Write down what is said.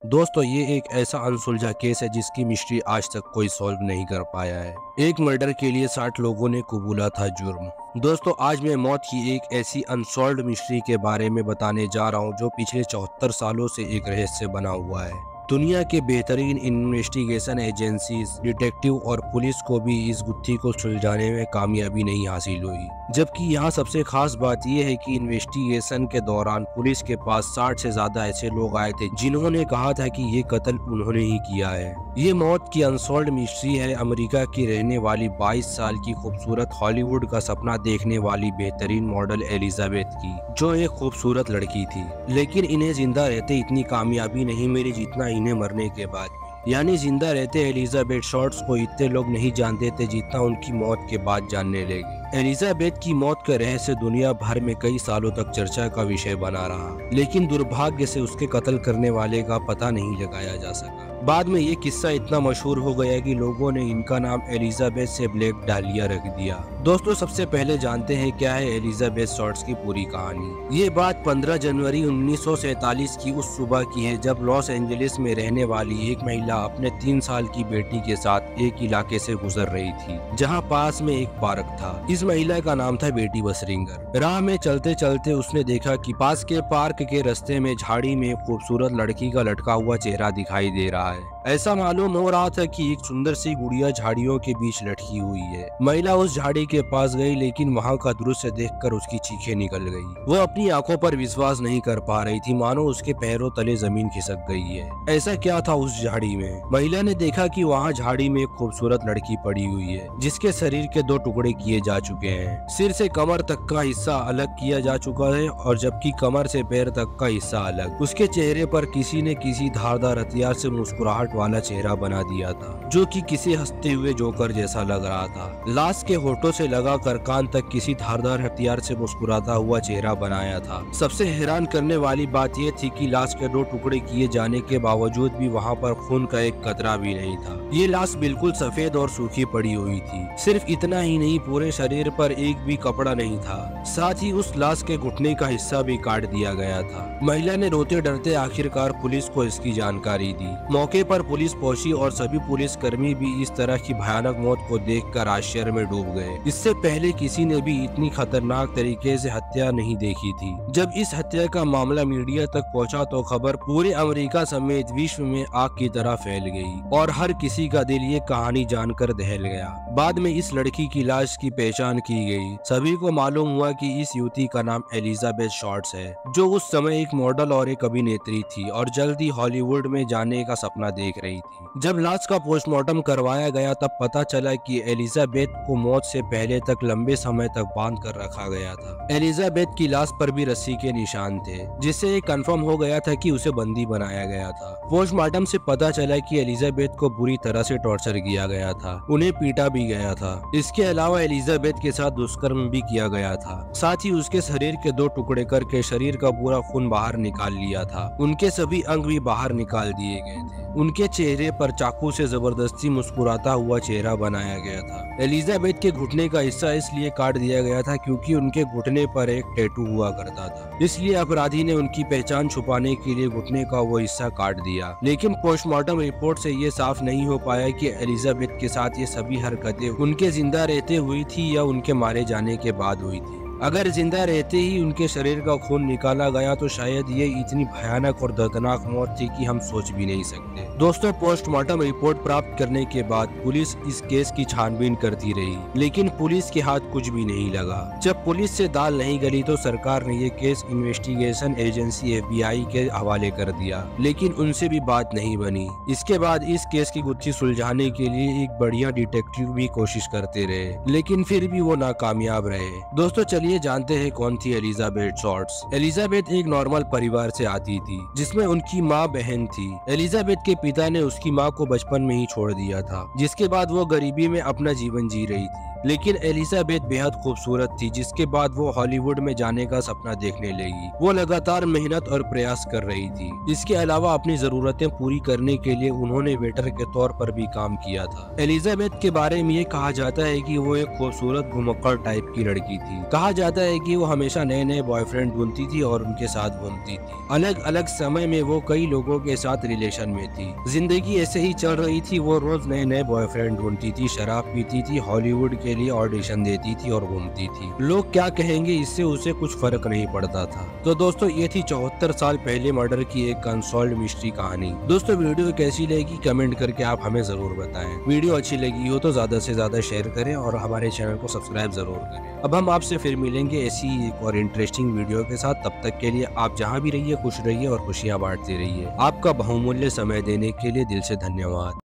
दोस्तों ये एक ऐसा अनसुलझा केस है जिसकी मिस्ट्री आज तक कोई सॉल्व नहीं कर पाया है। एक मर्डर के लिए 60 लोगों ने कबूला था जुर्म। दोस्तों आज मैं मौत की एक ऐसी अनसॉल्व्ड मिस्ट्री के बारे में बताने जा रहा हूँ जो पिछले 74 सालों से एक रहस्य बना हुआ है। दुनिया के बेहतरीन इन्वेस्टिगेशन एजेंसीज, डिटेक्टिव और पुलिस को भी इस गुत्थी को सुलझाने में कामयाबी नहीं हासिल हुई। जबकि यहाँ सबसे खास बात यह है कि इन्वेस्टिगेशन के दौरान पुलिस के पास 60 से ज्यादा ऐसे लोग आए थे जिन्होंने कहा था कि ये कत्ल उन्होंने ही किया है। ये मौत की अनसॉल्व्ड मिस्ट्री है अमेरिका की रहने वाली 22 साल की खूबसूरत हॉलीवुड का सपना देखने वाली बेहतरीन मॉडल एलिजाबेथ की, जो एक खूबसूरत लड़की थी। लेकिन इन्हें जिंदा रहते इतनी कामयाबी नहीं मिली जितना इन्हें मरने के बाद। यानी जिंदा रहते एलिजाबेथ शॉर्ट्स को इतने लोग नहीं जानते थे जितना उनकी मौत के बाद जानने लगे। एलिजाबेथ की मौत का रहस्य दुनिया भर में कई सालों तक चर्चा का विषय बना रहा, लेकिन दुर्भाग्य से उसके कत्ल करने वाले का पता नहीं लगाया जा सका। बाद में ये किस्सा इतना मशहूर हो गया कि लोगों ने इनका नाम एलिजाबेथ से ब्लैक डालिया रख दिया। दोस्तों सबसे पहले जानते हैं क्या है एलिजाबेथ शॉर्ट्स की पूरी कहानी। ये बात 15 जनवरी 1947 की उस सुबह की है जब लॉस एंजलिस में रहने वाली एक महिला अपने 3 साल की बेटी के साथ एक इलाके से गुजर रही थी जहां पास में एक पार्क था। इस महिला का नाम था बेटी बसरिंगर। राह में चलते चलते उसने देखा कि पास के पार्क के रास्ते में झाड़ी में एक खूबसूरत लड़की का लटका हुआ चेहरा दिखाई दे रहा है। ऐसा मालूम हो रहा था कि एक सुंदर सी गुड़िया झाड़ियों के बीच लटकी हुई है। महिला उस झाड़ी के पास गई, लेकिन वहां का दृश्य देखकर उसकी चीखें निकल गई। वो अपनी आंखों पर विश्वास नहीं कर पा रही थी, मानो उसके पैरों तले जमीन खिसक गई है। ऐसा क्या था उस झाड़ी में? महिला ने देखा कि वहाँ झाड़ी में एक खूबसूरत लड़की पड़ी हुई है जिसके शरीर के 2 टुकड़े किए जा चुके हैं। सिर से कमर तक का हिस्सा अलग किया जा चुका है और जबकि कमर से पैर तक का हिस्सा अलग। उसके चेहरे पर किसी ने किसी धारदार हथियार से मुस्कुराहट वाला चेहरा बना दिया था, जो कि किसी हंसते हुए जोकर जैसा लग रहा था। लाश के होठों से लगाकर कान तक किसी धारदार हथियार से मुस्कुराता हुआ चेहरा बनाया था। सबसे हैरान करने वाली बात यह थी कि लाश के 2 टुकड़े किए जाने के बावजूद भी वहां पर खून का एक कतरा भी नहीं था। ये लाश बिल्कुल सफेद और सूखी पड़ी हुई थी। सिर्फ इतना ही नहीं, पूरे शरीर पर एक भी कपड़ा नहीं था। साथ ही उस लाश के घुटने का हिस्सा भी काट दिया गया था। महिला ने रोते डरते आखिरकार पुलिस को इसकी जानकारी दी। मौके पर पुलिस पहुंची और सभी पुलिसकर्मी भी इस तरह की भयानक मौत को देखकर आश्चर्य में डूब गए। इससे पहले किसी ने भी इतनी खतरनाक तरीके से हत्या नहीं देखी थी। जब इस हत्या का मामला मीडिया तक पहुंचा तो खबर पूरे अमेरिका समेत विश्व में आग की तरह फैल गई और हर किसी का दिल ये कहानी जानकर दहल गया। बाद में इस लड़की की लाश की पहचान की गई। सभी को मालूम हुआ कि इस युवती का नाम एलिजाबेथ शॉर्ट्स है, जो उस समय एक मॉडल और एक अभिनेत्री थी और जल्द ही हॉलीवुड में जाने का सपना देख रही थी। जब लाश का पोस्टमार्टम करवाया गया तब पता चला कि एलिजाबेथ को मौत से पहले तक लंबे समय तक बांध कर रखा गया था। एलिजाबेथ की लाश पर भी रस्सी के निशान थे, जिससे ये कंफर्म हो गया था कि उसे बंदी बनाया गया था। पोस्टमार्टम से पता चला कि एलिजाबेथ को बुरी तरह से टॉर्चर किया गया था, उन्हें पीटा भी गया था। इसके अलावा एलिजाबेथ के साथ दुष्कर्म भी किया गया था। साथ ही उसके शरीर के 2 टुकड़े करके शरीर का पूरा खून बाहर निकाल लिया था। उनके सभी अंग भी बाहर निकाल दिए गए थे। उनके चेहरे पर चाकू से जबरदस्ती मुस्कुराता हुआ चेहरा बनाया गया था। एलिजाबेथ के घुटने का हिस्सा इसलिए काट दिया गया था क्योंकि उनके घुटने पर एक टैटू हुआ करता था। इसलिए अपराधी ने उनकी पहचान छुपाने के लिए घुटने का वो हिस्सा काट दिया। लेकिन पोस्टमार्टम रिपोर्ट से ये साफ नहीं हो पाया कि एलिजाबेथ के साथ ये सभी हरकतें उनके जिंदा रहते हुई थी या उनके मारे जाने के बाद हुई थी। अगर जिंदा रहते ही उनके शरीर का खून निकाला गया तो शायद ये इतनी भयानक और दर्दनाक मौत थी कि हम सोच भी नहीं सकते। दोस्तों पोस्टमार्टम रिपोर्ट प्राप्त करने के बाद पुलिस इस केस की छानबीन करती रही, लेकिन पुलिस के हाथ कुछ भी नहीं लगा। जब पुलिस से दाल नहीं गली तो सरकार ने ये केस इन्वेस्टिगेशन एजेंसी FBI के हवाले कर दिया, लेकिन उनसे भी बात नहीं बनी। इसके बाद इस केस की गुत्थी सुलझाने के लिए एक बढ़िया डिटेक्टिव भी कोशिश करते रहे, लेकिन फिर भी वो नाकामयाब रहे। दोस्तों चलिए जानते हैं कौन थी एलिजाबेथ शॉर्ट्स। एलिजाबेथ एक नॉर्मल परिवार से आती थी जिसमें उनकी माँ बहन थी। एलिजाबेथ के पिता ने उसकी माँ को बचपन में ही छोड़ दिया था, जिसके बाद वो गरीबी में अपना जीवन जी रही थी। लेकिन एलिजाबेथ बेहद खूबसूरत थी, जिसके बाद वो हॉलीवुड में जाने का सपना देखने लगी। वो लगातार मेहनत और प्रयास कर रही थी। इसके अलावा अपनी जरूरतें पूरी करने के लिए उन्होंने वेटर के तौर पर भी काम किया था। एलिजाबेथ के बारे में ये कहा जाता है कि वो एक खूबसूरत घुमक्कड़ टाइप की लड़की थी। कहा जाता है कि वो हमेशा नए नए बॉयफ्रेंड ढूंढती थी और उनके साथ घूमती थी। अलग अलग समय में वो कई लोगों के साथ रिलेशन में थी। जिंदगी ऐसे ही चल रही थी। वो रोज नए नए बॉयफ्रेंड ढूंढती थी, शराब पीती थी, हॉलीवुड के लिए ऑडिशन देती थी और घूमती थी। लोग क्या कहेंगे इससे उसे कुछ फर्क नहीं पड़ता था। तो दोस्तों ये थी 74 साल पहले मर्डर की एक अनसॉल्व्ड मिस्ट्री कहानी। दोस्तों वीडियो कैसी लगी कमेंट करके आप हमें जरूर बताएं। वीडियो अच्छी लगी हो तो ज्यादा से ज्यादा शेयर करें और हमारे चैनल को सब्सक्राइब जरूर करें। अब हम आपसे फिर मिलेंगे ऐसी एक और इंटरेस्टिंग वीडियो के साथ। तब तक के लिए आप जहां भी रहिए खुश रहिए और खुशियां बांटते रहिए। आपका बहुमूल्य समय देने के लिए दिल से धन्यवाद।